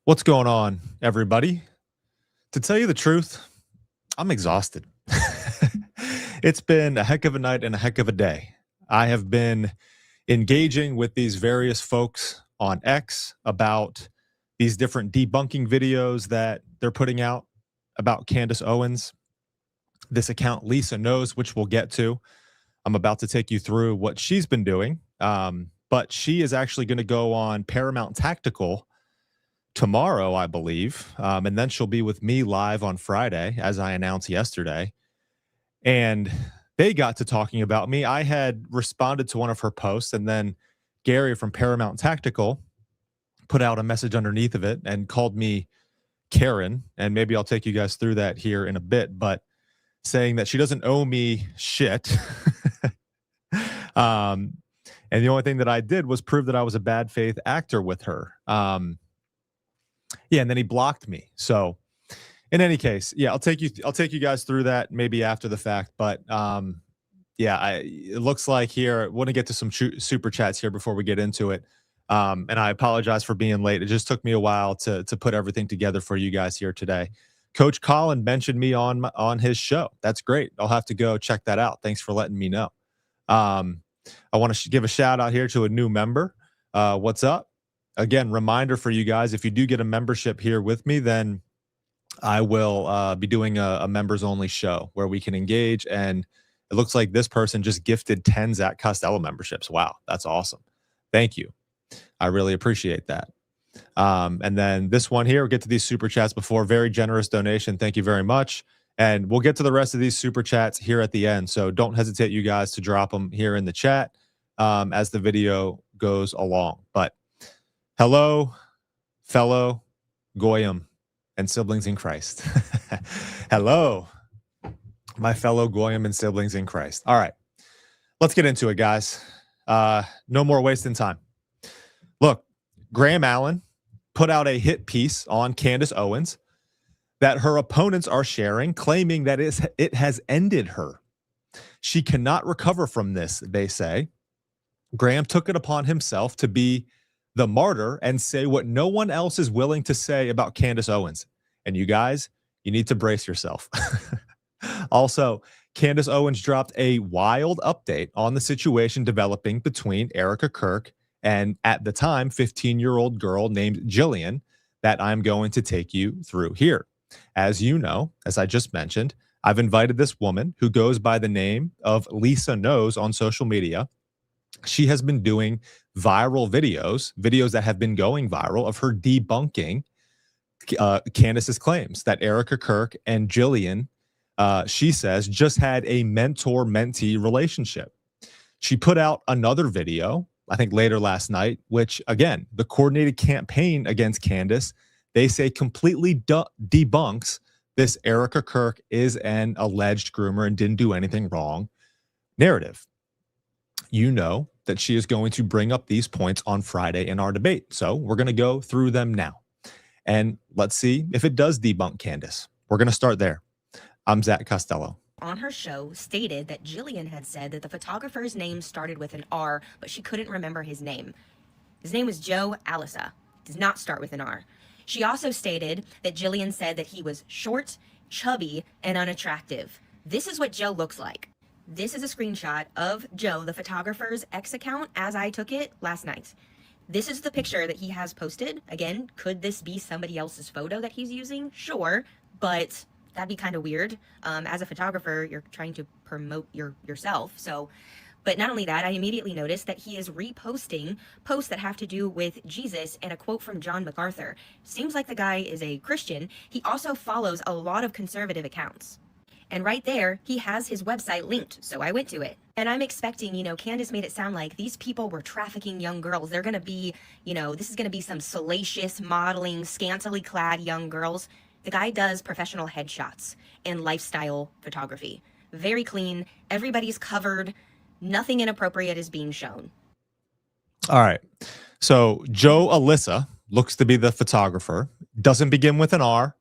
What's going on, everybody? To tell you the truth, I'm exhausted. It's been a heck of a night and a heck of a day. I have been engaging with these various folks on X about these different debunking videos that they're putting out about Candace Owens. This account, Lisa Knows, which we'll get to. I'm about to take you through what she's been doing. But she is actually going to go on Paramount Tactical tomorrow, I believe. And then she'll be with me live on Friday, as I announced yesterday. And they got to talking about me. I had responded to one of her posts, and then Gary from Paramount Tactical put out a message underneath of it and called me Karen. And maybe I'll take you guys through that here in a bit, but saying that she doesn't owe me shit. And the only thing that I did was prove that I was a bad faith actor with her. Yeah, and then he blocked me. So in any case, yeah, I'll take you guys through that maybe after the fact. But yeah, it looks like here, I want to get to some super chats here before we get into it. And I apologize for being late. It just took me a while to put everything together for you guys here today. Coach Colin mentioned me on his show. That's great. I'll have to go check that out. Thanks for letting me know. I want to give a shout out here to a new member. What's up? Again, reminder for you guys, if you do get a membership here with me, then I will be doing a members only show where we can engage. And it looks like this person just gifted 10 Zach Costello memberships. Wow, that's awesome. Thank you. I really appreciate that. And then this one here, we'll get to these super chats before. Very generous donation. Thank you very much. And we'll get to the rest of these super chats here at the end. So don't hesitate, you guys, to drop them here in the chat as the video goes along. But hello, fellow Goyim and siblings in Christ. Hello, my fellow Goyim and siblings in Christ. All right, let's get into it, guys. No more wasting time. Look, Graham Allen put out a hit piece on Candace Owens that her opponents are sharing, claiming that it has ended her. She cannot recover from this, they say. Graham took it upon himself to be the martyr and say what no one else is willing to say about Candace Owens. And you guys, you need to brace yourself. Also, Candace Owens dropped a wild update on the situation developing between Erika Kirk and, at the time, 15-year-old girl named Jillian that I'm going to take you through here. As you know, as I just mentioned, I've invited this woman who goes by the name of Lisa Knows on social media. She has been doing viral videos that have been going viral of her debunking Candace's claims that Erika Kirk and Jillian, she says, just had a mentor-mentee relationship. She put out another video, I think later last night, which, again, the coordinated campaign against Candace, they say completely debunks this Erika Kirk is an alleged groomer and didn't do anything wrong narrative. You know that she is going to bring up these points on Friday in our debate. So we're going to go through them now. And let's see if it does debunk Candace. We're going to start there. I'm Zach Costello. On her show, stated that Jillian had said that the photographer's name started with an R, but she couldn't remember his name. His name was Joe Alisa. Does not start with an R. She also stated that Jillian said that he was short, chubby, and unattractive. This is what Joe looks like. This is a screenshot of Joe, the photographer's X account, as I took it last night. This is the picture that he has posted. Again, could this be somebody else's photo that he's using? Sure, but that'd be kind of weird. As a photographer, you're trying to promote yourself. So, but not only that, I immediately noticed that he is reposting posts that have to do with Jesus and a quote from John MacArthur. Seems like the guy is a Christian. He also follows a lot of conservative accounts. And right there, he has his website linked, so I went to it. And I'm expecting, Candace made it sound like these people were trafficking young girls. They're going to be, this is going to be some salacious, modeling, scantily clad young girls. The guy does professional headshots and lifestyle photography. Very clean. Everybody's covered. Nothing inappropriate is being shown. All right. So Joe Alisa looks to be the photographer. Doesn't begin with an R.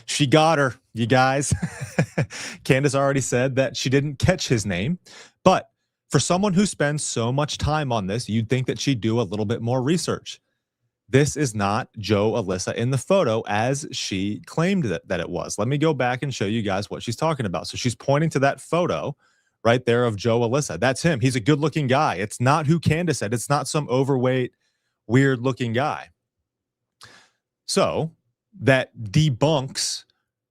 She got her, you guys. Candace already said that she didn't catch his name. But for someone who spends so much time on this, you'd think that she'd do a little bit more research. this is not Joe Alyssa in the photo as she claimed that it was. Let me go back and show you guys what she's talking about. So she's pointing to that photo right there of Joe Alyssa. That's him. He's a good looking guy. It's not who Candace said. It's not some overweight, weird looking guy. So that debunks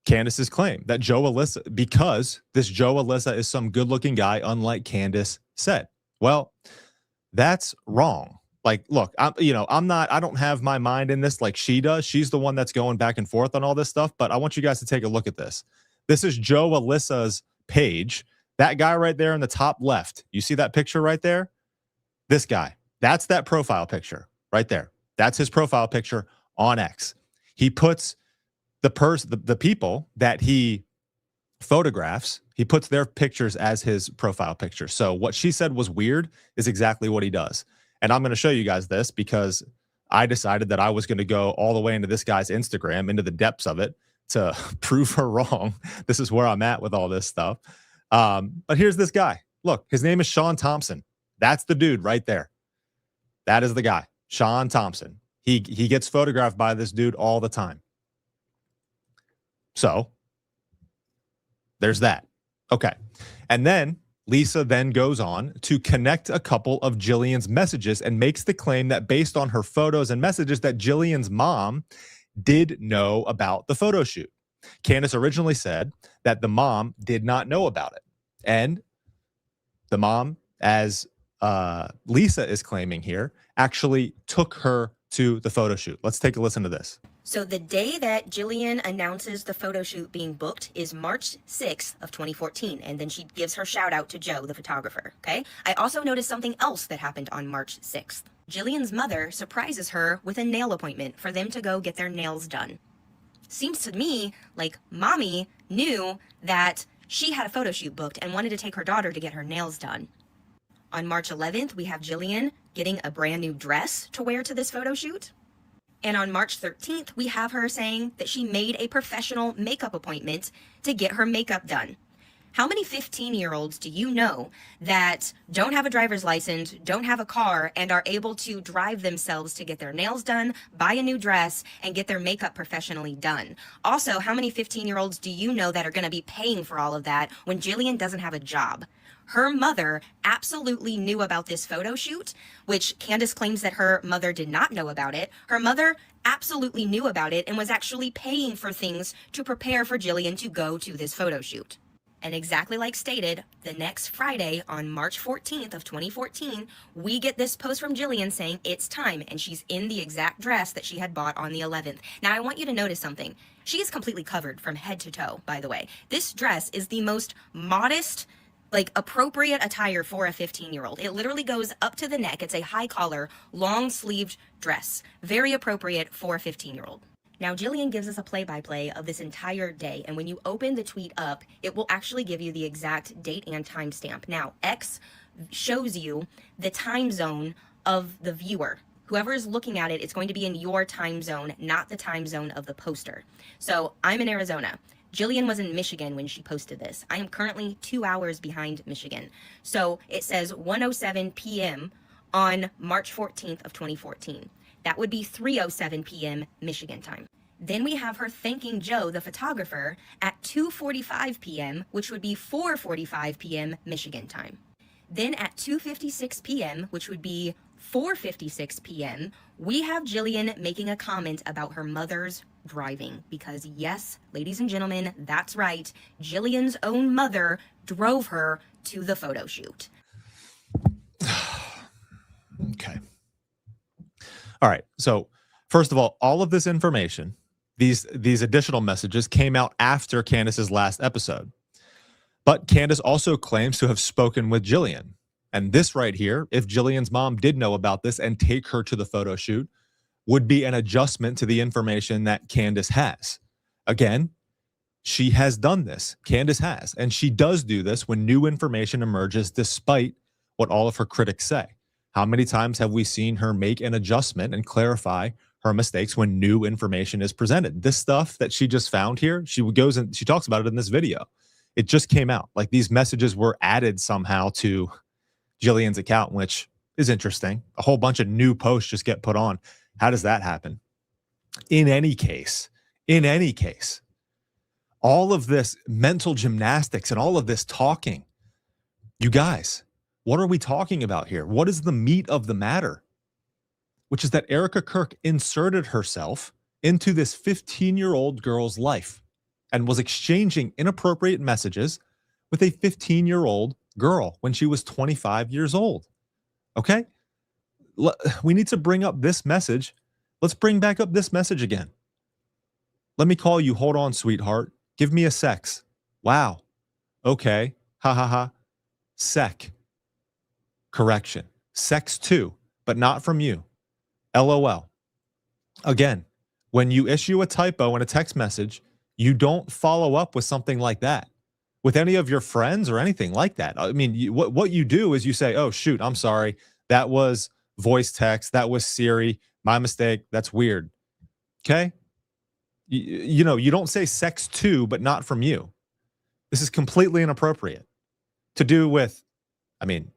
Candace's claim that Joe Alyssa, because this Joe Alyssa is some good looking guy, unlike Candace said. Well, that's wrong. Like, look, I don't have my mind in this like she does. She's the one that's going back and forth on all this stuff. But I want you guys to take a look at this. This is Joe Alyssa's page. That guy right there in the top left. You see that picture right there? This guy. That's that profile picture right there. That's his profile picture on X. He puts the people that he photographs, he puts their pictures as his profile picture. So what she said was weird is exactly what he does. And I'm going to show you guys this because I decided that I was going to go all the way into this guy's Instagram, into the depths of it to prove her wrong. This is where I'm at with all this stuff. But here's this guy. Look, his name is Sean Thompson. That's the dude right there. That is the guy, Sean Thompson. He gets photographed by this dude all the time. So there's that. Okay. And then Lisa then goes on to connect a couple of Jillian's messages and makes the claim that based on her photos and messages that Jillian's mom did know about the photo shoot. Candace originally said that the mom did not know about it. And the mom, as Lisa is claiming here, actually took her to the photo shoot. Let's take a listen to this. So the day that Jillian announces the photo shoot being booked is March 6th of 2014. And then she gives her shout out to Joe, the photographer. Okay. I also noticed something else that happened on March 6th. Jillian's mother surprises her with a nail appointment for them to go get their nails done. Seems to me like mommy knew that she had a photo shoot booked and wanted to take her daughter to get her nails done. On March 11th, we have Jillian getting a brand new dress to wear to this photo shoot. And on March 13th, we have her saying that she made a professional makeup appointment to get her makeup done. How many 15-year-olds do you know that don't have a driver's license, don't have a car, and are able to drive themselves to get their nails done, buy a new dress, and get their makeup professionally done? Also, how many 15-year-olds do you know that are going to be paying for all of that when Jillian doesn't have a job? Her mother absolutely knew about this photo shoot, which Candace claims that her mother did not know about it. Her mother absolutely knew about it and was actually paying for things to prepare for Jillian to go to this photo shoot. And exactly like stated, the next Friday on March 14th of 2014, we get this post from Jillian saying it's time, and she's in the exact dress that she had bought on the 11th. Now, I want you to notice something. She is completely covered from head to toe, by the way. This dress is the most modest, appropriate attire for a 15-year-old. It literally goes up to the neck. It's a high collar, long sleeved dress. Very appropriate for a 15-year-old. Now, Jillian gives us a play-by-play of this entire day, and when you open the tweet up, it will actually give you the exact date and timestamp. Now, X shows you the time zone of the viewer. Whoever is looking at it, it's going to be in your time zone, not the time zone of the poster. So I'm in Arizona. Jillian was in Michigan when she posted this. I am currently 2 hours behind Michigan. So it says 1:07 p.m. on March 14th of 2014. That would be 3:07 p.m. Michigan time. Then we have her thanking Joe, the photographer, at 2:45 p.m., which would be 4:45 p.m. Michigan time. Then at 2:56 p.m., which would be 4:56 p.m., we have Jillian making a comment about her mother's driving. Because yes, ladies and gentlemen, that's right. Jillian's own mother drove her to the photo shoot. Okay. All right. So first of all of this information, these additional messages came out after Candace's last episode. But Candace also claims to have spoken with Jillian. And this right here, if Jillian's mom did know about this and take her to the photo shoot, would be an adjustment to the information that Candace has. Again, she has done this. Candace has. And she does do this when new information emerges despite what all of her critics say. How many times have we seen her make an adjustment and clarify her mistakes when new information is presented? This stuff that she just found here, she goes and she talks about it in this video. It just came out. Like these messages were added somehow to Jillian's account, which is interesting. A whole bunch of new posts just get put on. How does that happen? In any case, all of this mental gymnastics and all of this talking, you guys, what are we talking about here? What is the meat of the matter? Which is that Erika Kirk inserted herself into this 15-year-old girl's life and was exchanging inappropriate messages with a 15-year-old girl when she was 25 years old. Okay? We need to bring up this message. Let's bring back up this message again. Let me call you. Hold on, sweetheart. Give me a sex. Wow. Okay. Ha ha ha. Sec. Correction. Sex too, but not from you. LOL. Again, when you issue a typo in a text message, you don't follow up with something like that with any of your friends or anything like that. I mean, what you do is you say, oh, shoot, I'm sorry. That was voice text. That was Siri. My mistake. That's weird. Okay. You know, you don't say sex to, but not from you. This is completely inappropriate to do with, I mean,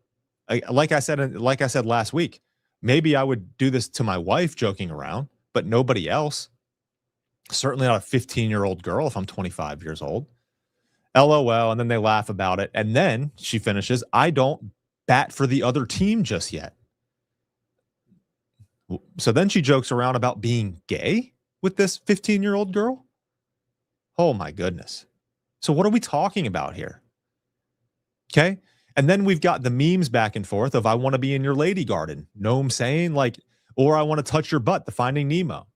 like I said last week, maybe I would do this to my wife joking around, but nobody else. Certainly not a 15-year-old girl if I'm 25 years old. LOL. And then they laugh about it. And then she finishes, I don't bat for the other team just yet. So then she jokes around about being gay with this 15-year-old girl. Oh my goodness. So what are we talking about here? Okay. And then we've got the memes back and forth of I want to be in your lady garden. Know what I'm saying? Like, or I want to touch your butt, the Finding Nemo.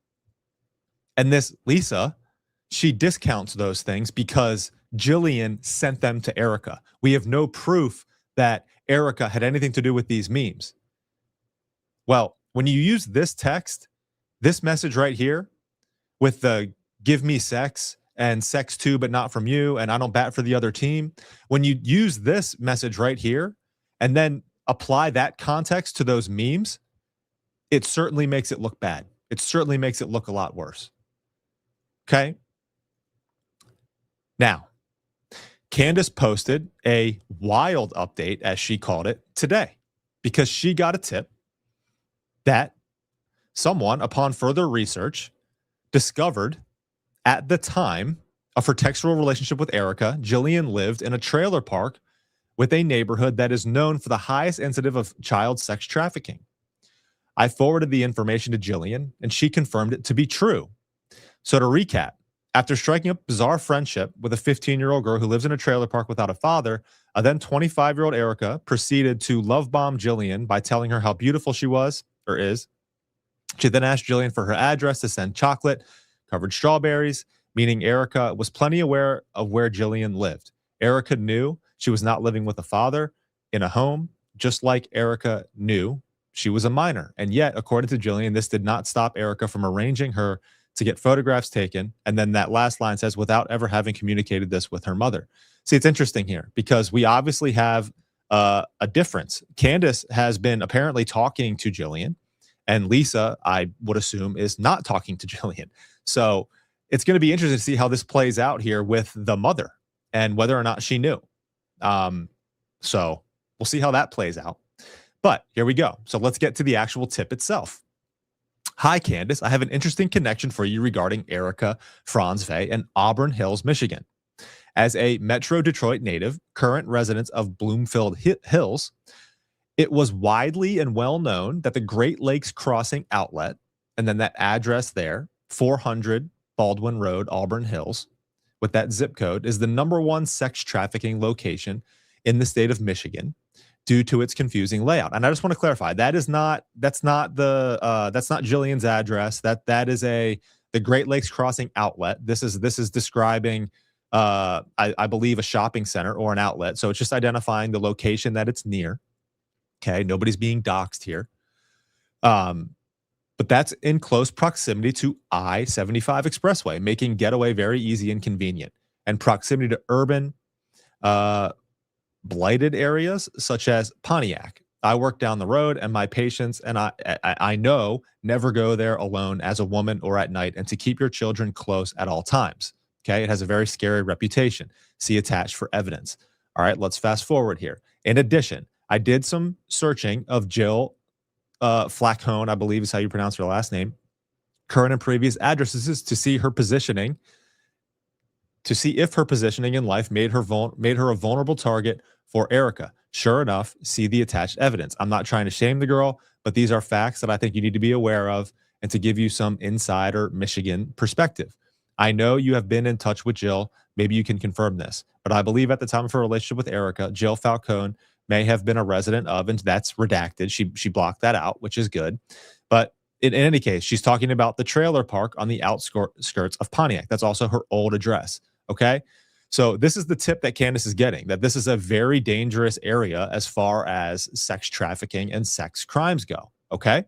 And this Lisa, she discounts those things because Jillian sent them to Erika. We have no proof that Erika had anything to do with these memes. Well, when you use this text, this message right here with the give me sex and sex too, but not from you, and I don't bat for the other team. When you use this message right here and then apply that context to those memes, it certainly makes it look bad. It certainly makes it look a lot worse. Okay. Now, Candace posted a wild update, as she called it, today because she got a tip that someone, upon further research, discovered at the time of her textual relationship with Erika, Jillian lived in a trailer park with a neighborhood that is known for the highest incidence of child sex trafficking. I forwarded the information to Jillian, and she confirmed it to be true. So to recap, after striking up bizarre friendship with a 15-year-old girl who lives in a trailer park without a father, a then 25-year-old Erika proceeded to love bomb Jillian by telling her how beautiful she was, or is. She then asked Jillian for her address to send chocolate covered strawberries, meaning Erika was plenty aware of where Jillian lived. Erika knew she was not living with a father in a home, just like Erika knew she was a minor. And yet, according to Jillian, this did not stop Erika from arranging her to get photographs taken. And then that last line says, without ever having communicated this with her mother. See, it's interesting here because we obviously have a difference. Candace has been apparently talking to Jillian, and Lisa, I would assume, is not talking to Jillian. So it's going to be interesting to see how this plays out here with the mother and whether or not she knew. So we'll see how that plays out. But here we go. So let's get to the actual tip itself. Hi, Candace. I have an interesting connection for you regarding Erika Franzve in Auburn Hills, Michigan. As a Metro Detroit native, current resident of Bloomfield Hills, it was widely and well known that the Great Lakes Crossing Outlet, and then that address there, 400 Baldwin Road, Auburn Hills, with that zip code, is the #1 sex trafficking location in the state of Michigan due to its confusing layout. And I just want to clarify, that's not Jillian's address. That is the Great Lakes Crossing Outlet. This is describing I believe a shopping center or an outlet. So it's just identifying the location that it's near. Okay, nobody's being doxxed here. But that's in close proximity to I-75 Expressway, making getaway very easy and convenient. And proximity to urban, blighted areas such as Pontiac. I work down the road, and my patients and I know never go there alone as a woman or at night, and to keep your children close at all times. Okay, it has a very scary reputation. See attached for evidence. All right, let's fast forward here. In addition, I did some searching of Jill Flacone, I believe is how you pronounce her last name, current and previous addresses to see her positioning, to see if her positioning in life made her a vulnerable target for Erika. Sure enough, see the attached evidence. I'm not trying to shame the girl, but these are facts that I think you need to be aware of and to give you some insider Michigan perspective. I know you have been in touch with Jill. Maybe you can confirm this, but I believe at the time of her relationship with Erika, Jill Falcone may have been a resident of, and that's redacted. She blocked that out, which is good. But in any case, she's talking about the trailer park on the outskirts of Pontiac. That's also her old address. Okay. So this is the tip that Candace is getting, that this is a very dangerous area as far as sex trafficking and sex crimes go. Okay.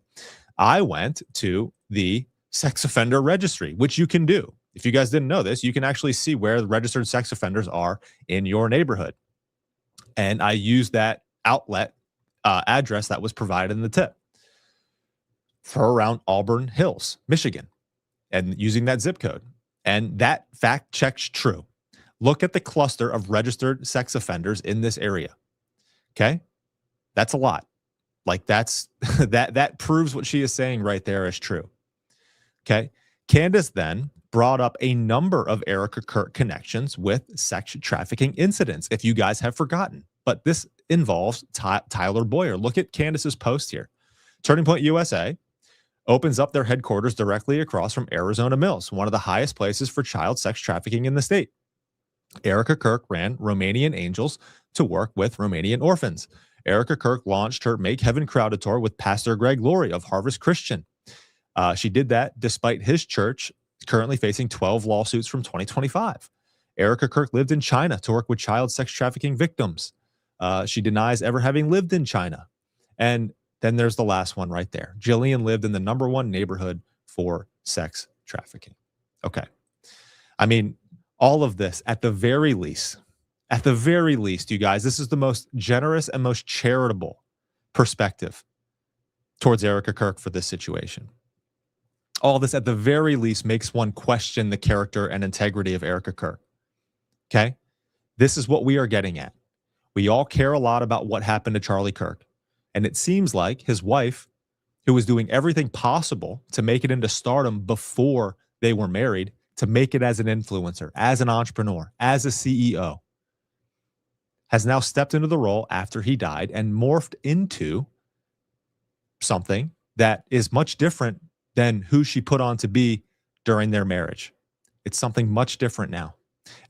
I went to the sex offender registry, which you can do. If you guys didn't know this, you can actually see where the registered sex offenders are in your neighborhood. And I used that outlet address that was provided in the tip for around Auburn Hills, Michigan, and using that zip code. And that fact checks true. Look at the cluster of registered sex offenders in this area. Okay. That's a lot. Like that's that proves what she is saying right there is true. Okay. Candace then brought up a number of Erika Kirk connections with sex trafficking incidents, if you guys have forgotten. But this involves Tyler Boyer. Look at Candace's post here. Turning Point USA opens up their headquarters directly across from Arizona Mills, one of the highest places for child sex trafficking in the state. Erika Kirk ran Romanian Angels to work with Romanian orphans. Erika Kirk launched her Make Heaven Crowded tour with Pastor Greg Laurie of Harvest Christian. She did that despite his church currently facing 12 lawsuits from 2025. Erika Kirk lived in China to work with child sex trafficking victims. She denies ever having lived in China. And then there's the last one right there. Jillian lived in the #1 neighborhood for sex trafficking. Okay. I mean, all of this at the very least, you guys, this is the most generous and most charitable perspective towards Erika Kirk for this situation. All this at the very least makes one question the character and integrity of Erika Kirk. Okay. This is what we are getting at. We all care a lot about what happened to Charlie Kirk. And it seems like his wife, who was doing everything possible to make it into stardom before they were married, to make it as an influencer, as an entrepreneur, as a CEO, has now stepped into the role after he died and morphed into something that is much different than who she put on to be during their marriage. It's something much different now.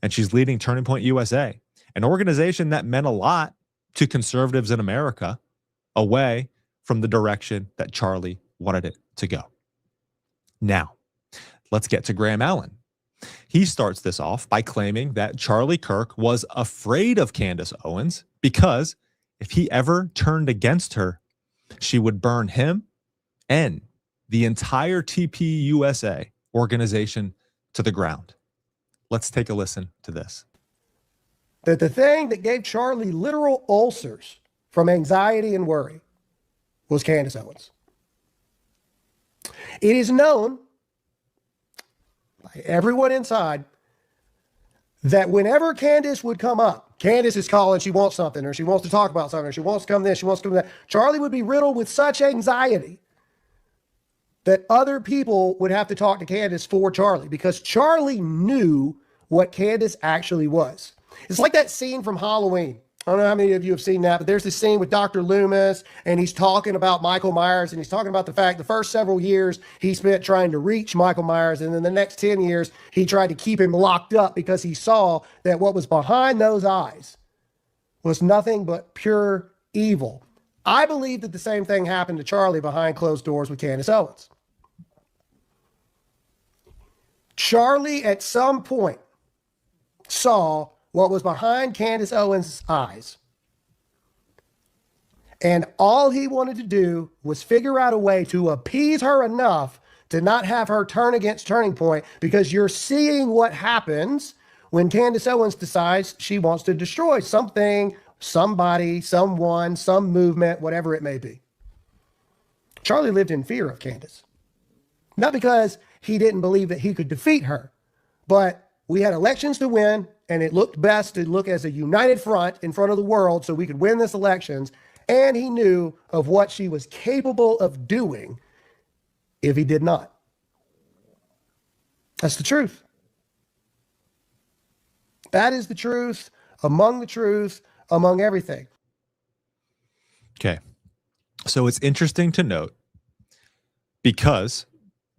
And she's leading Turning Point USA, an organization that meant a lot to conservatives in America, away from the direction that Charlie wanted it to go. Now, let's get to Graham Allen. He starts this off by claiming that Charlie Kirk was afraid of Candace Owens because if he ever turned against her, she would burn him and the entire TPUSA organization to the ground. Let's take a listen to this. That the thing that gave Charlie literal ulcers from anxiety and worry was Candace Owens. It is known by everyone inside that whenever Candace would come up, Candace is calling, she wants something, or she wants to talk about something, or she wants to come this, she wants to come that, Charlie would be riddled with such anxiety that other people would have to talk to Candace for Charlie, because Charlie knew what Candace actually was. It's like that scene from Halloween. I don't know how many of you have seen that, but there's this scene with Dr. Loomis, and he's talking about Michael Myers, and he's talking about the fact the first several years he spent trying to reach Michael Myers, and then the next 10 years he tried to keep him locked up because he saw that what was behind those eyes was nothing but pure evil. I believe that the same thing happened to Charlie behind closed doors with Candace Owens. Charlie at some point saw what was behind Candace Owens' eyes. And all he wanted to do was figure out a way to appease her enough to not have her turn against Turning Point, because you're seeing what happens when Candace Owens decides she wants to destroy something, somebody, someone, some movement, whatever it may be. Charlie lived in fear of Candace. Not because he didn't believe that he could defeat her, but we had elections to win, and it looked best to look as a united front in front of the world so we could win this elections. and he knew of what she was capable of doing if he did not. That's the truth. That is the truth among everything. Okay. So it's interesting to note, because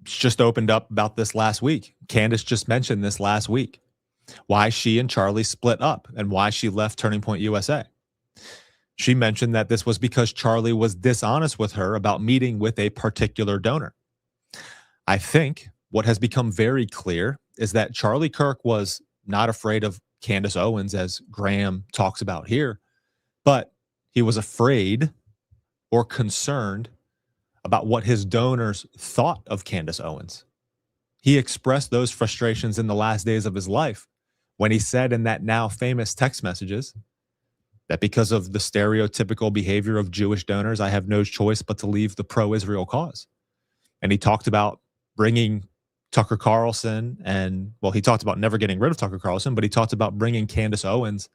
it's just opened up about this last week. Candace just mentioned this last week, why she and Charlie split up and why she left Turning Point USA. She mentioned that this was because Charlie was dishonest with her about meeting with a particular donor. I think what has become very clear is that Charlie Kirk was not afraid of Candace Owens, as Graham talks about here, but he was afraid or concerned about what his donors thought of Candace Owens. He expressed those frustrations in the last days of his life when he said in that now famous text messages that because of the stereotypical behavior of Jewish donors, I have no choice but to leave the pro-Israel cause. And he talked about bringing Tucker Carlson and, well, he talked about never getting rid of Tucker Carlson, but he talked about bringing Candace Owens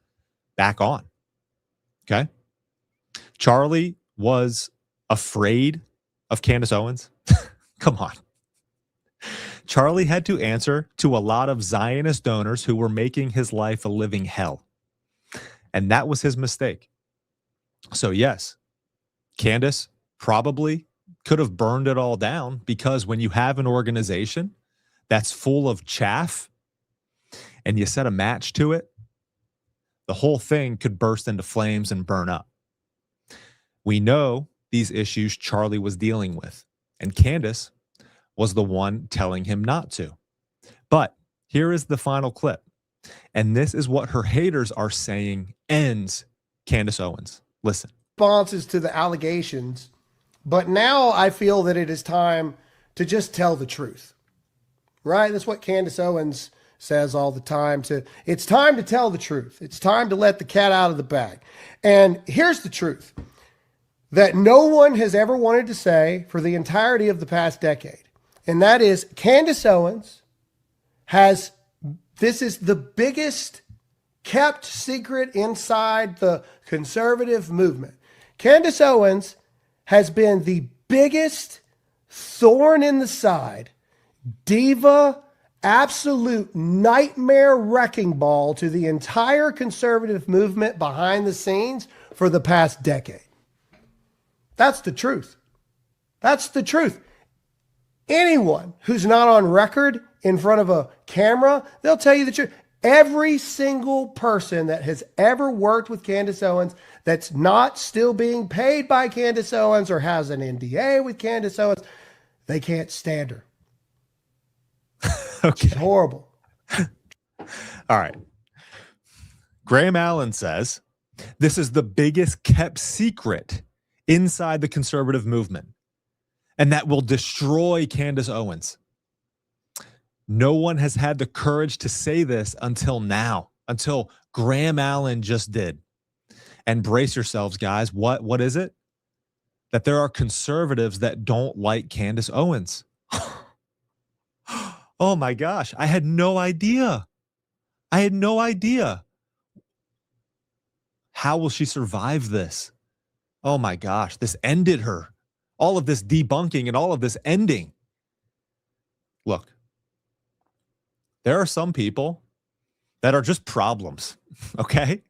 back on. Okay. Charlie was afraid of Candace Owens. Come on. Charlie had to answer to a lot of Zionist donors who were making his life a living hell. And that was his mistake. So yes, Candace probably could have burned it all down, because when you have an organization that's full of chaff and you set a match to it, the whole thing could burst into flames and burn up. We know these issues Charlie was dealing with, and Candace was the one telling him not to. But here is the final clip, and this is what her haters are saying ends Candace Owens. Listen. Responses to the allegations, but now I feel that it is time to just tell the truth. Right? That's what Candace Owens says all the time. It's time to tell the truth. It's time to let the cat out of the bag. And here's the truth that no one has ever wanted to say for the entirety of the past decade. And that is, Candace Owens this is the biggest kept secret inside the conservative movement. Candace Owens has been the biggest thorn in the side, diva, absolute nightmare wrecking ball to the entire conservative movement behind the scenes for the past decade. That's the truth. That's the truth. Anyone who's not on record in front of a camera, they'll tell you the truth. Every single person that has ever worked with Candace Owens that's not still being paid by Candace Owens or has an NDA with Candace Owens, they can't stand her. Okay. She's horrible. All right. Graham Allen says this is the biggest kept secret inside the conservative movement, and that will destroy Candace Owens. No one has had the courage to say this until now, until Graham Allen just did. And brace yourselves, guys. What is it? That there are conservatives that don't like Candace Owens. Oh my gosh. I had no idea. I had no idea. How will she survive this? Oh my gosh. This ended her. All of this debunking and all of this ending. Look, there are some people that are just problems. Okay.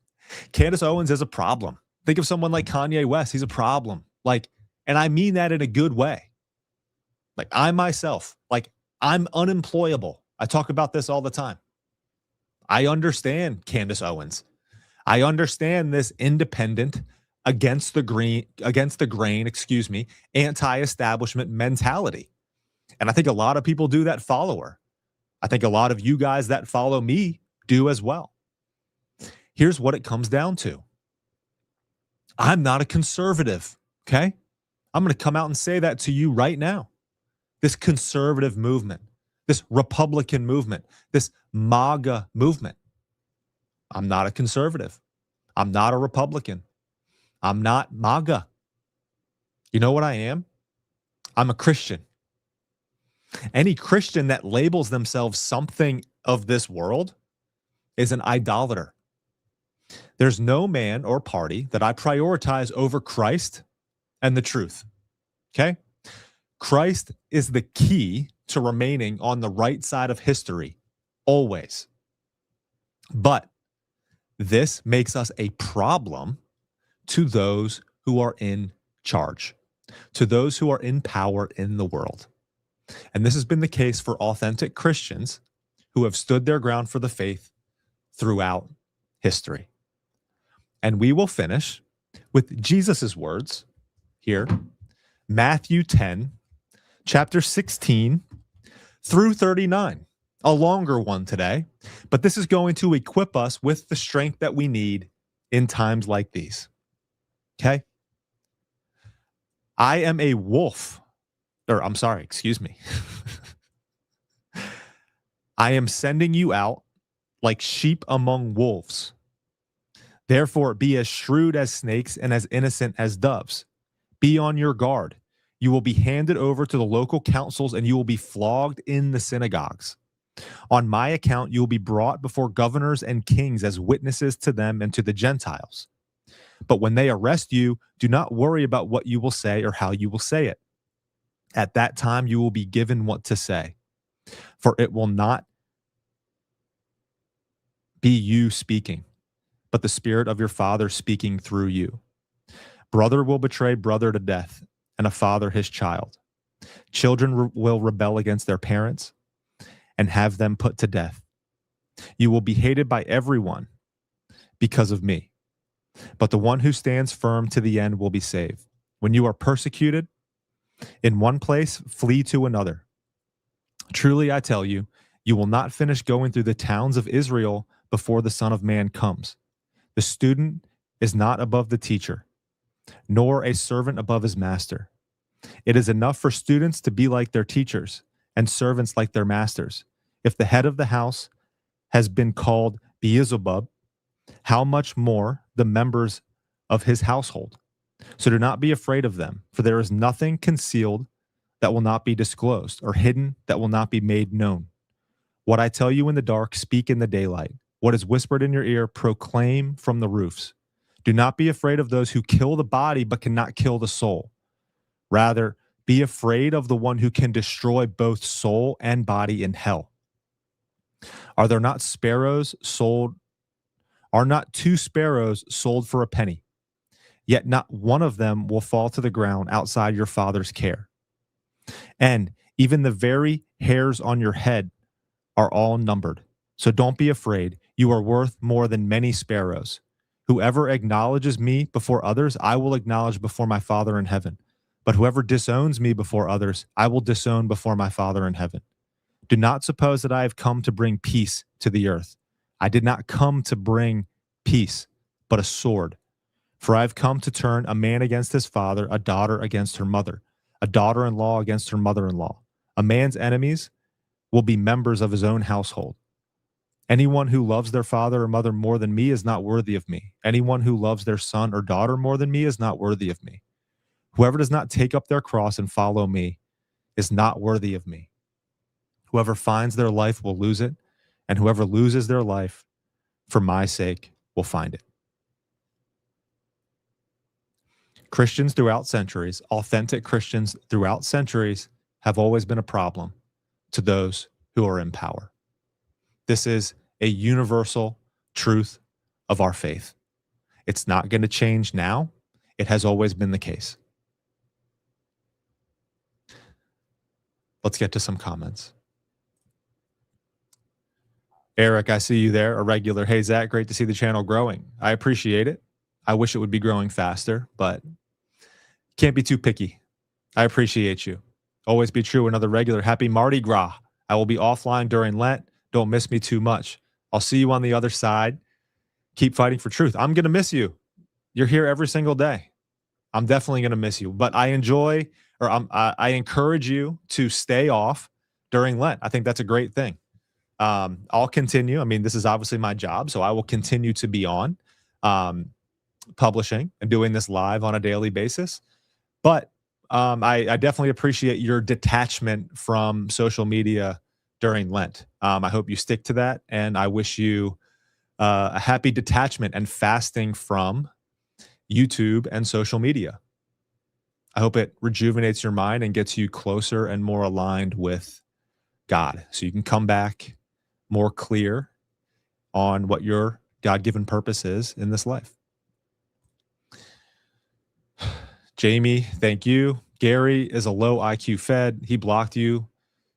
Candace Owens is a problem. Think of someone like Kanye West. He's a problem. And I mean that in a good way. I myself, I'm unemployable. I talk about this all the time. I understand Candace Owens. I understand this independent, against the grain, anti-establishment mentality. And I think a lot of people do that follow her. I think a lot of you guys that follow me do as well. Here's what it comes down to. I'm not a conservative, okay? I'm going to come out and say that to you right now. This conservative movement, this Republican movement, this MAGA movement. I'm not a conservative. I'm not a Republican. I'm not MAGA. You know what I am? I'm a Christian. Any Christian that labels themselves something of this world is an idolater. There's no man or party that I prioritize over Christ and the truth. Okay? Christ is the key to remaining on the right side of history, always. But this makes us a problem to those who are in charge, to those who are in power in the world. And this has been the case for authentic Christians who have stood their ground for the faith throughout history. And we will finish with Jesus's words here, Matthew 10, chapter 16 through 39, a longer one today, but this is going to equip us with the strength that we need in times like these. Okay? I am a wolf, or I'm sorry, excuse me. I am sending you out like sheep among wolves. Therefore, be as shrewd as snakes and as innocent as doves. Be on your guard. You will be handed over to the local councils and you will be flogged in the synagogues. On my account, you will be brought before governors and kings as witnesses to them and to the Gentiles. But when they arrest you, do not worry about what you will say or how you will say it. At that time, you will be given what to say, for it will not be you speaking, but the Spirit of your Father speaking through you. Brother will betray brother to death, and a father his child. Children will rebel against their parents and have them put to death. You will be hated by everyone because of me, but the one who stands firm to the end will be saved. When you are persecuted in one place, flee to another. Truly, I tell you, you will not finish going through the towns of Israel before the Son of Man comes. The student is not above the teacher, nor a servant above his master. It is enough for students to be like their teachers and servants like their masters. If the head of the house has been called Beelzebub, how much more the members of his household? So do not be afraid of them, for there is nothing concealed that will not be disclosed, or hidden that will not be made known. What I tell you in the dark, speak in the daylight. What is whispered in your ear, proclaim from the roofs. Do not be afraid of those who kill the body but cannot kill the soul. Rather, be afraid of the one who can destroy both soul and body in hell. Are there not sparrows sold? Are not two sparrows sold for a penny? Yet not one of them will fall to the ground outside your Father's care. And even the very hairs on your head are all numbered. So don't be afraid. You are worth more than many sparrows. Whoever acknowledges me before others, I will acknowledge before my Father in heaven. But whoever disowns me before others, I will disown before my Father in heaven. Do not suppose that I have come to bring peace to the earth. I did not come to bring peace, but a sword. For I have come to turn a man against his father, a daughter against her mother, a daughter-in-law against her mother-in-law. A man's enemies will be members of his own household. Anyone who loves their father or mother more than me is not worthy of me. Anyone who loves their son or daughter more than me is not worthy of me. Whoever does not take up their cross and follow me is not worthy of me. Whoever finds their life will lose it, and whoever loses their life for my sake will find it. Christians throughout centuries, authentic Christians throughout centuries, have always been a problem to those who are in power. This is a universal truth of our faith. It's not going to change now. It has always been the case. Let's get to some comments. Eric, I see you there, a regular. Hey, Zach, great to see the channel growing. I appreciate it. I wish it would be growing faster, but can't be too picky. I appreciate you. Always be true. Another regular. Happy Mardi Gras. I will be offline during Lent. Don't miss me too much. I'll see you on the other side. Keep fighting for truth. I'm going to miss you. You're here every single day. I'm definitely going to miss you, but I encourage you to stay off during Lent. I think that's a great thing. I'll continue. I mean, this is obviously my job, so I will continue to be on publishing and doing this live on a daily basis. But I definitely appreciate your detachment from social media during Lent. I hope you stick to that, and I wish you a happy detachment and fasting from YouTube and social media. I hope it rejuvenates your mind and gets you closer and more aligned with God, so you can come back more clear on what your God-given purpose is in this life. Jamie, thank you. Gary is a low IQ Fed. He blocked you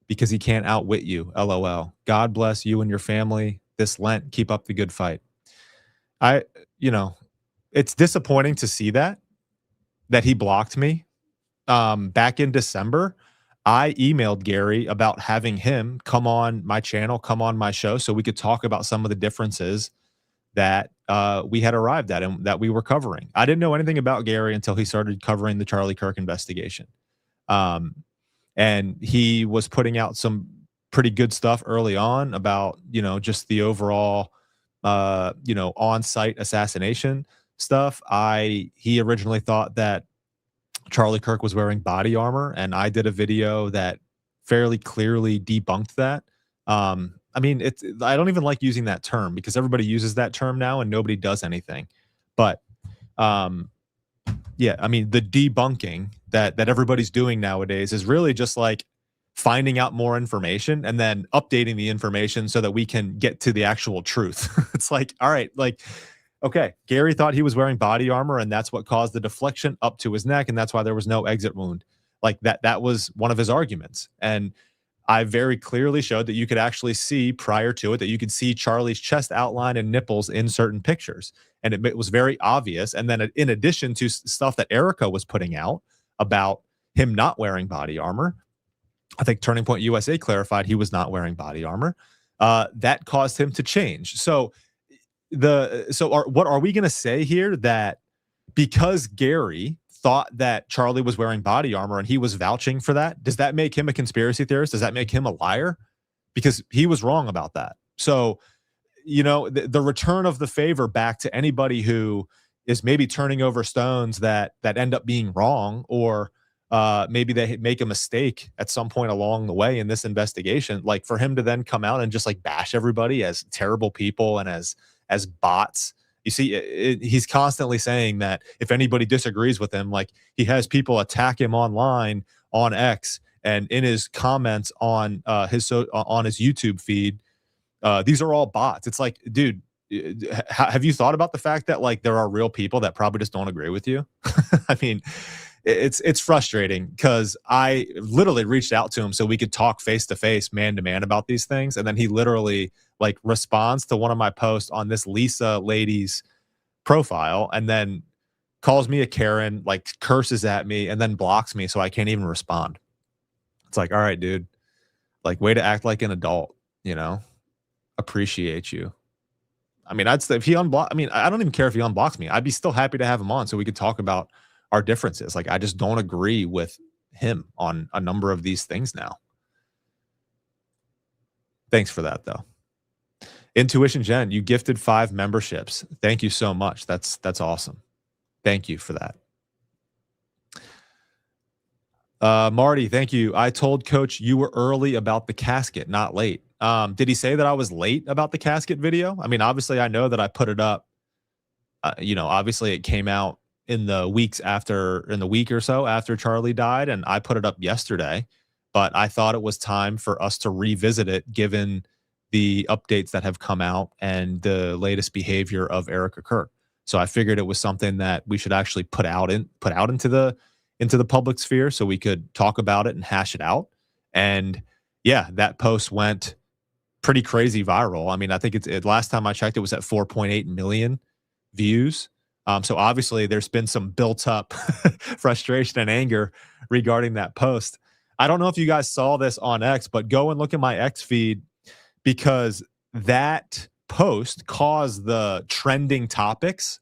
because he can't outwit you. LOL. God bless you and your family this Lent. Keep up the good fight. It's disappointing to see that he blocked me. Back in December, I emailed Gary about having him come on my channel, come on my show, so we could talk about some of the differences that we had arrived at and that we were covering. I didn't know anything about Gary until he started covering the Charlie Kirk investigation. And he was putting out some pretty good stuff early on about, just the overall, on-site assassination stuff. He originally thought that Charlie Kirk was wearing body armor, and I did a video that fairly clearly debunked that. I don't even like using that term because everybody uses that term now and nobody does anything. But the debunking that everybody's doing nowadays is really just like finding out more information and then updating the information so that we can get to the actual truth. It's like, all right, okay, Gary thought he was wearing body armor and that's what caused the deflection up to his neck, and that's why there was no exit wound. Like that was one of his arguments. And I very clearly showed that you could actually see prior to it, that you could see Charlie's chest outline and nipples in certain pictures. And it was very obvious. And then in addition to stuff that Erika was putting out about him not wearing body armor, I think Turning Point USA clarified he was not wearing body armor. That caused him to change. So what are we going to say here, that because Gary thought that Charlie was wearing body armor and he was vouching for that, does that make him a conspiracy theorist? Does that make him a liar? Because he was wrong about that. So, the return of the favor back to anybody who is maybe turning over stones that end up being wrong, or maybe they make a mistake at some point along the way in this investigation, like for him to then come out and just like bash everybody as terrible people and as bots. You see, he's constantly saying that if anybody disagrees with him, like he has people attack him online on X and in his comments on his YouTube feed. These are all bots. It's like, dude, have you thought about the fact that like there are real people that probably just don't agree with you? I mean, it's frustrating because I literally reached out to him so we could talk face to face, man to man about these things, and then he literally like responds to one of my posts on this Lisa lady's profile and then calls me a Karen, like curses at me, and then blocks me so I can't even respond. It's like, all right, dude, like way to act like an adult, appreciate you. I mean, I'd say if he unblock, I don't even care if he unblocks me. I'd be still happy to have him on so we could talk about our differences. Like, I just don't agree with him on a number of these things now. Thanks for that, though. Intuition Jen, you gifted 5 memberships. Thank you so much. That's awesome. Thank you for that. Marty, thank you. I told Coach you were early about the casket, not late. Did he say that I was late about the casket video? I mean, obviously, I know that I put it up. Obviously, it came out in the week or so after Charlie died, and I put it up yesterday. But I thought it was time for us to revisit it, given the updates that have come out and the latest behavior of Erika Kirk. So I figured it was something that we should actually put out into the public sphere so we could talk about it and hash it out. And yeah, that post went pretty crazy viral. I mean, I think last time I checked, it was at 4.8 million views. So obviously there's been some built up frustration and anger regarding that post. I don't know if you guys saw this on X, but go and look at my X feed, because that post caused the trending topics.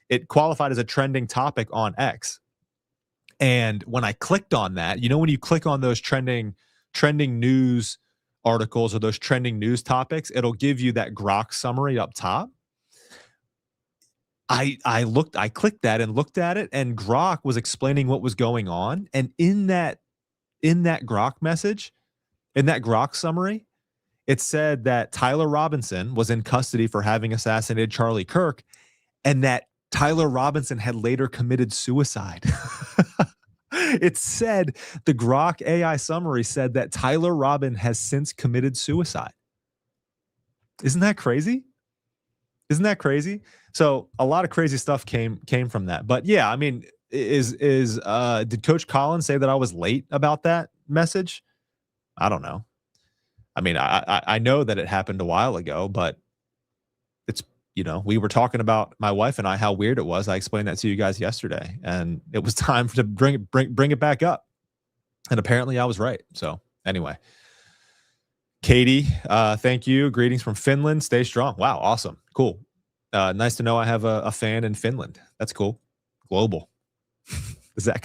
It qualified as a trending topic on X. And when I clicked on that, when you click on those trending news articles or those trending news topics, it'll give you that Grok summary up top. I clicked that and looked at it, and Grok was explaining what was going on. And in that Grok message, in that Grok summary, it said that Tyler Robinson was in custody for having assassinated Charlie Kirk, and that Tyler Robinson had later committed suicide. It said, the Grok AI summary said that Tyler Robin has since committed suicide. Isn't that crazy? Isn't that crazy? So a lot of crazy stuff came from that. But yeah, I mean, did Coach Collins say that I was late about that message? I don't know. I mean, I know that it happened a while ago, but it's, we were talking about, my wife and I, how weird it was. I explained that to you guys yesterday, and it was time to bring it back up. And apparently I was right. So anyway, Katie, thank you. Greetings from Finland. Stay strong. Wow. Awesome. Cool. Nice to know I have a fan in Finland. That's cool. Global. Zach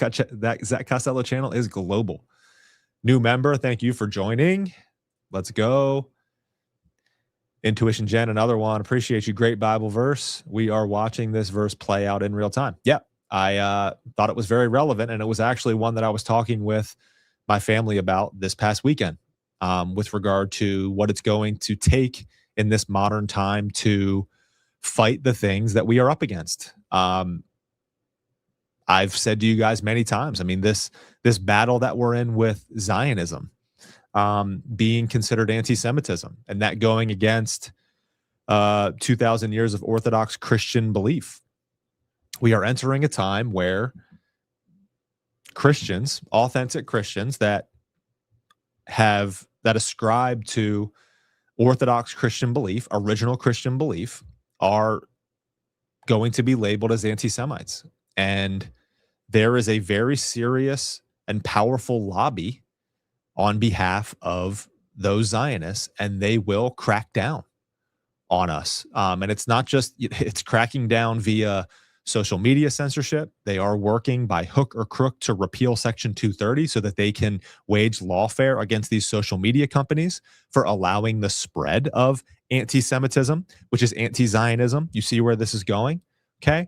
Costello channel is global. New member, thank you for joining. Let's go. Intuition Jen, another one. Appreciate you. Great Bible verse. We are watching this verse play out in real time. Yeah, I thought it was very relevant, and it was actually one that I was talking with my family about this past weekend, with regard to what it's going to take in this modern time to fight the things that we are up against. I've said to you guys many times, I mean, this battle that we're in with Zionism, being considered anti-Semitism, and that going against 2,000 years of Orthodox Christian belief. We are entering a time where Christians, authentic Christians that ascribe to Orthodox Christian belief, original Christian belief, are going to be labeled as anti-Semites. And there is a very serious and powerful lobby on behalf of those Zionists, and they will crack down on us. And it's not just, it's cracking down via social media censorship. They are working by hook or crook to repeal Section 230 so that they can wage lawfare against these social media companies for allowing the spread of anti-Semitism, which is anti-Zionism. You see where this is going? Okay.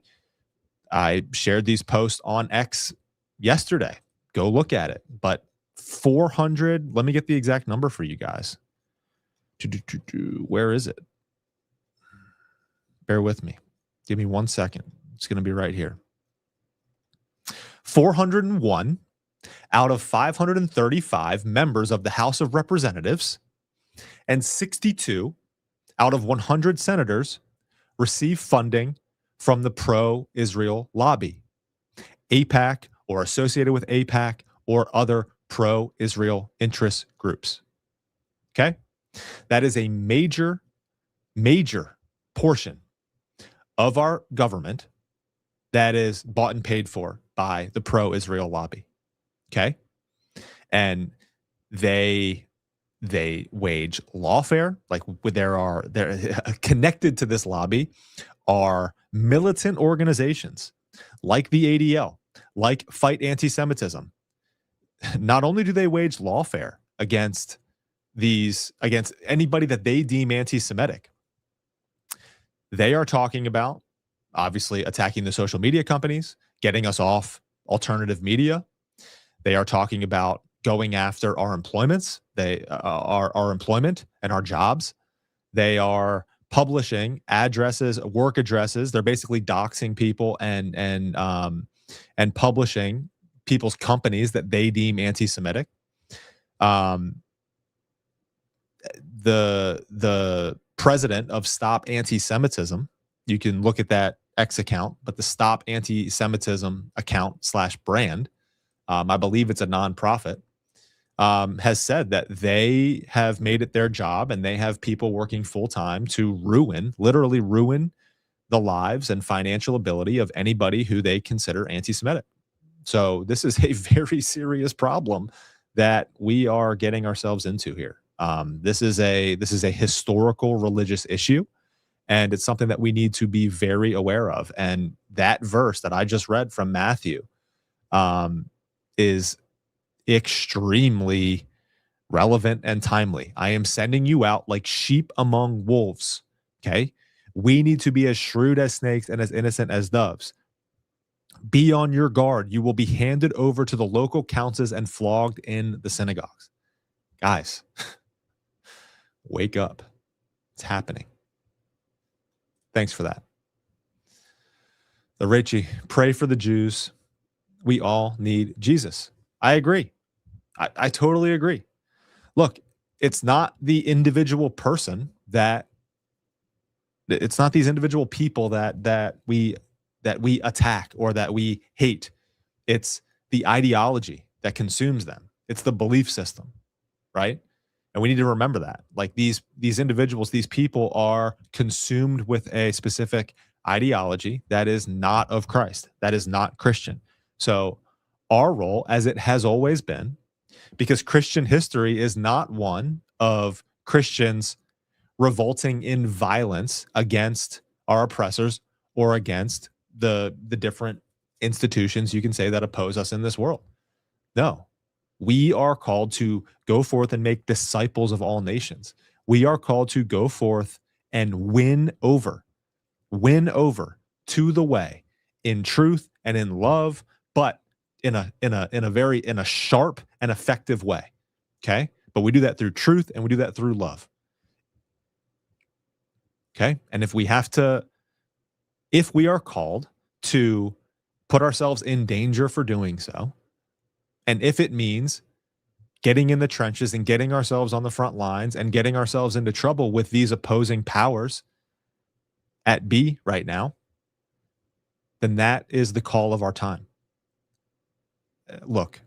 I shared these posts on X yesterday. Go look at it. But 400, let me get the exact number for you guys. Where is it? Bear with me. Give me 1 second. It's going to be right here. 401 out of 535 members of the House of Representatives and 62 out of 100 senators receive funding from the pro-Israel lobby, AIPAC, or associated with AIPAC, or other pro-Israel interest groups. Okay? That is a major, major portion of our government that is bought and paid for by the pro-Israel lobby. Okay? And they wage lawfare. Like, they're connected to this lobby are militant organizations like the ADL, like Fight Anti-Semitism. Not only do they wage lawfare against anybody that they deem anti-Semitic, they are talking about, obviously, attacking the social media companies, getting us off alternative media. They are talking about going after our employments, our employment and our jobs. They are publishing addresses, work addresses. They're basically doxing people and publishing people's companies that they deem anti-Semitic. The president of Stop Anti-Semitism, you can look at that X account, but the Stop Anti-Semitism account /brand, I believe it's a nonprofit, has said that they have made it their job, and they have people working full time to literally ruin the lives and financial ability of anybody who they consider anti-Semitic. So this is a very serious problem that we are getting ourselves into here. This is a historical religious issue, and it's something that we need to be very aware of. And that verse that I just read from Matthew is extremely relevant and timely. I am sending you out like sheep among wolves. Okay. We need to be as shrewd as snakes and as innocent as doves. Be on your guard. You will be handed over to the local councils and flogged in the synagogues. Guys, Wake up. It's happening. Thanks for that. The Rachie, pray for the Jews. We all need Jesus. I agree. I totally agree. Look, it's not the individual person it's not these individual people that we attack or that we hate. It's the ideology that consumes them. It's the belief system, right? And we need to remember that. Like these individuals, these people are consumed with a specific ideology that is not of Christ, that is not Christian. So our role, as it has always been, because Christian history is not one of Christians revolting in violence against our oppressors or against the different institutions, you can say, that oppose us in this world. No, we are called to go forth and make disciples of all nations. We are called to go forth and win over to the way in truth and in love, but in a sharp and effective way. Okay. But we do that through truth and we do that through love. Okay. And if we are called to put ourselves in danger for doing so, and if it means getting in the trenches and getting ourselves on the front lines and getting ourselves into trouble with these opposing powers at B right now, then that is the call of our time. Look,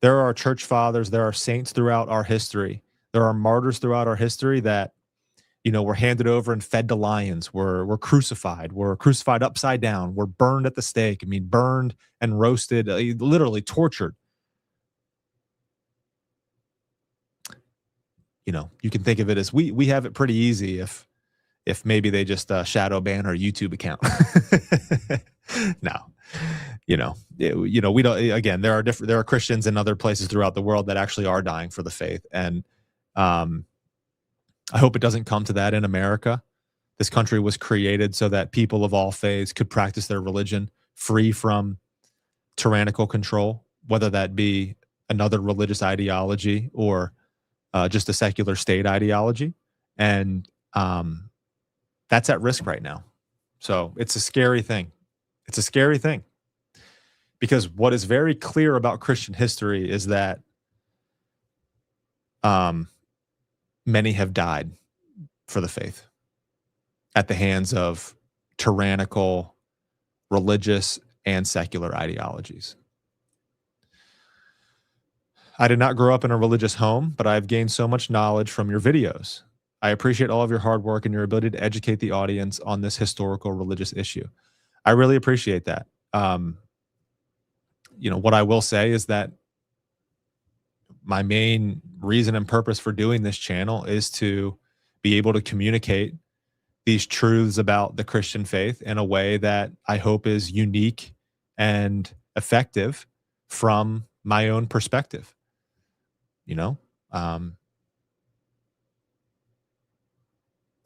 there are church fathers, there are saints throughout our history, there are martyrs throughout our history that, were handed over and fed to lions, were crucified upside down, were burned at the stake. I mean, burned and roasted, literally tortured. You can think of it as we have it pretty easy if maybe they just shadow ban our YouTube account. No, we don't. Again, there are Christians in other places throughout the world that actually are dying for the faith, and I hope it doesn't come to that in America. This country was created so that people of all faiths could practice their religion free from tyrannical control, whether that be another religious ideology or just a secular state ideology. And that's at risk right now. So it's a scary thing. It's a scary thing. Because what is very clear about Christian history is that many have died for the faith at the hands of tyrannical, religious, and secular ideologies. I did not grow up in a religious home, but I've gained so much knowledge from your videos. I appreciate all of your hard work and your ability to educate the audience on this historical religious issue. I really appreciate that. What I will say is that my main reason and purpose for doing this channel is to be able to communicate these truths about the Christian faith in a way that I hope is unique and effective from my own perspective.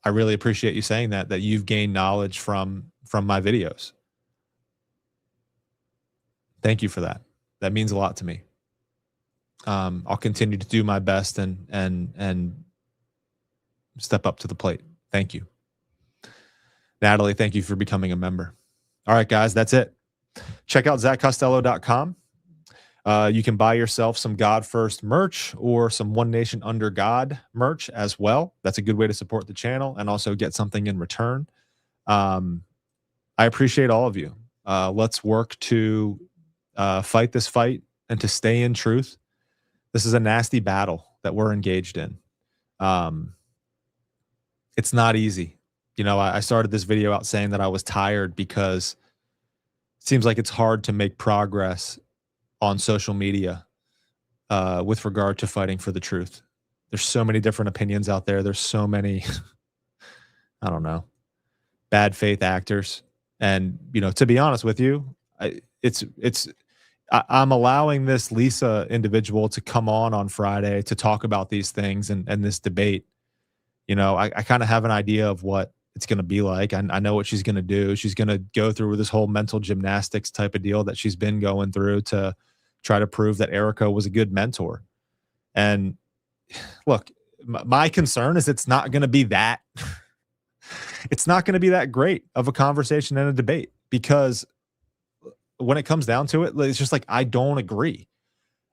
I really appreciate you saying that you've gained knowledge from my videos. Thank you for that. That means a lot to me. I'll continue to do my best and step up to the plate. Thank you. Natalie, thank you for becoming a member. All right, guys, that's it. Check out ZachCostello.com. You can buy yourself some God First merch or some One Nation Under God merch as well. That's a good way to support the channel and also get something in return. I appreciate all of you. Let's work to fight this fight and to stay in truth. This is a nasty battle that we're engaged in. It's not easy. I started this video out saying that I was tired because it seems like it's hard to make progress on social media with regard to fighting for the truth. There's so many different opinions out there. There's so many, I don't know, bad faith actors. And, to be honest with you, I'm allowing this Lisa individual to come on Friday to talk about these things and this debate. I kind of have an idea of what it's going to be like. I know what she's going to do. She's going to go through this whole mental gymnastics type of deal that she's been going through to try to prove that Erika was a good mentor. And look, my concern is it's not going to be that it's not going to be that great of a conversation and a debate, because when it comes down to it, it's just like, I don't agree.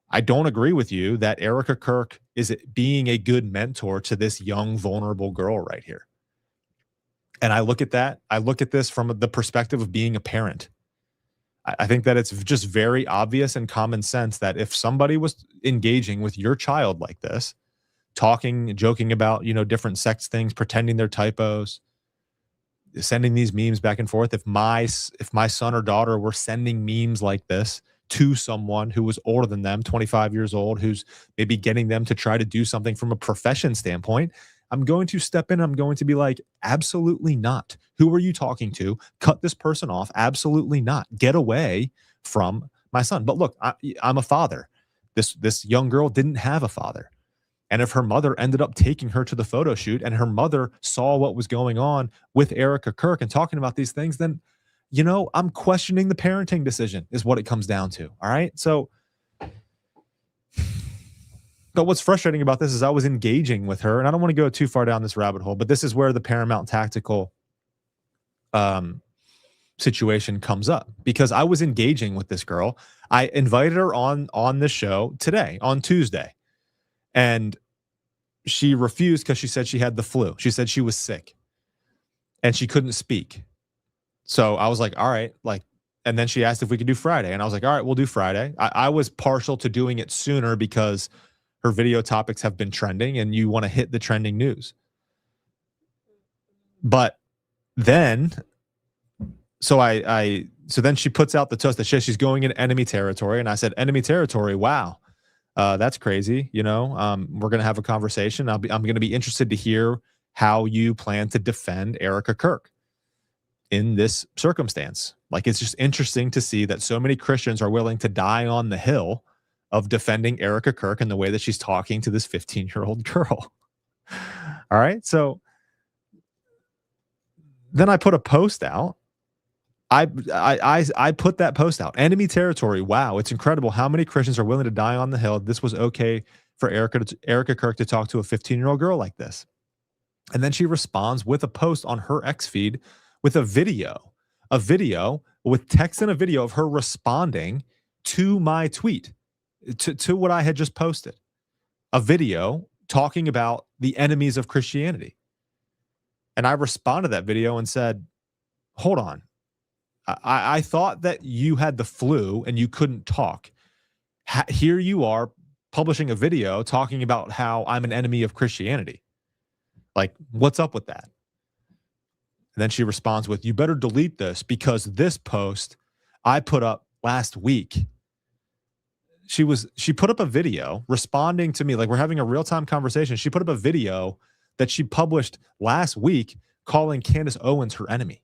I don't agree with you that Erika Kirk is being a good mentor to this young, vulnerable girl right here. And I look at that. I look at this from the perspective of being a parent. I think that it's just very obvious and common sense that if somebody was engaging with your child like this, talking, joking about, different sex things, pretending they're typos, sending these memes back and forth, if my son or daughter were sending memes like this to someone who was older than them, 25 years old, who's maybe getting them to try to do something from a profession standpoint, I'm going to step in. I'm going to be like, absolutely not. Who are you talking to? Cut this person off. Absolutely not. Get away from my son. But look, I'm a father. This young girl didn't have a father. And if her mother ended up taking her to the photo shoot and her mother saw what was going on with Erika Kirk and talking about these things, then, I'm questioning the parenting decision is what it comes down to. All right. So, but what's frustrating about this is I was engaging with her, and I don't want to go too far down this rabbit hole, but this is where the Paramount Tactical situation comes up, because I was engaging with this girl. I invited her on this show today, on Tuesday, and she refused because she said she had the flu. She said she was sick and she couldn't speak. So I was like, all right, and then she asked if we could do Friday. And I was like, all right, we'll do Friday. I was partial to doing it sooner because her video topics have been trending and you want to hit the trending news. But then, so then she puts out the toast that she's going in enemy territory. And I said, enemy territory. Wow. That's crazy. We're going to have a conversation. I'm going to be interested to hear how you plan to defend Erika Kirk in this circumstance. It's just interesting to see that so many Christians are willing to die on the hill of defending Erika Kirk and the way that she's talking to this 15-year-old girl. All right. So then I put a post out. I put that post out. Enemy territory. Wow, it's incredible how many Christians are willing to die on the hill. This was okay for Erika Kirk to talk to a 15-year-old girl like this. And then she responds with a post on her X feed with a video with text and a video of her responding to my tweet, to what I had just posted. A video talking about the enemies of Christianity. And I responded to that video and said, hold on. I thought that you had the flu and you couldn't talk. Here you are publishing a video talking about how I'm an enemy of Christianity. What's up with that? And then she responds with, you better delete this because this post I put up last week. She put up a video responding to me, we're having a real-time conversation. She put up a video that she published last week calling Candace Owens her enemy.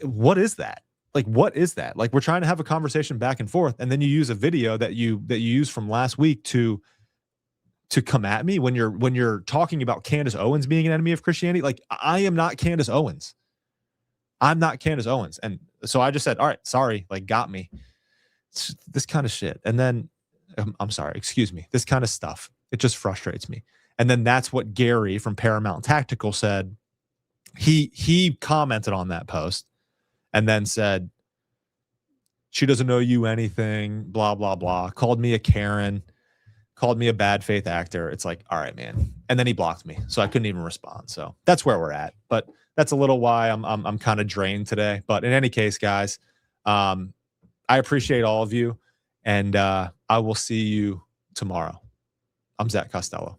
What is that? What is that? We're trying to have a conversation back and forth, and then you use a video that you used from last week to come at me when you're talking about Candace Owens being an enemy of Christianity. I am not Candace Owens. I'm not Candace Owens. And so I just said, all right, sorry, got me. It's this kind of shit. And then I'm sorry, excuse me. This kind of stuff. It just frustrates me. And then that's what Gary from Paramount Tactical said. He commented on that post and then said, she doesn't know you anything, blah, blah, blah. Called me a Karen, called me a bad faith actor. It's all right, man. And then he blocked me, so I couldn't even respond. So that's where we're at. But that's a little why I'm kind of drained today. But in any case, guys, I appreciate all of you, and I will see you tomorrow. I'm Zach Costello.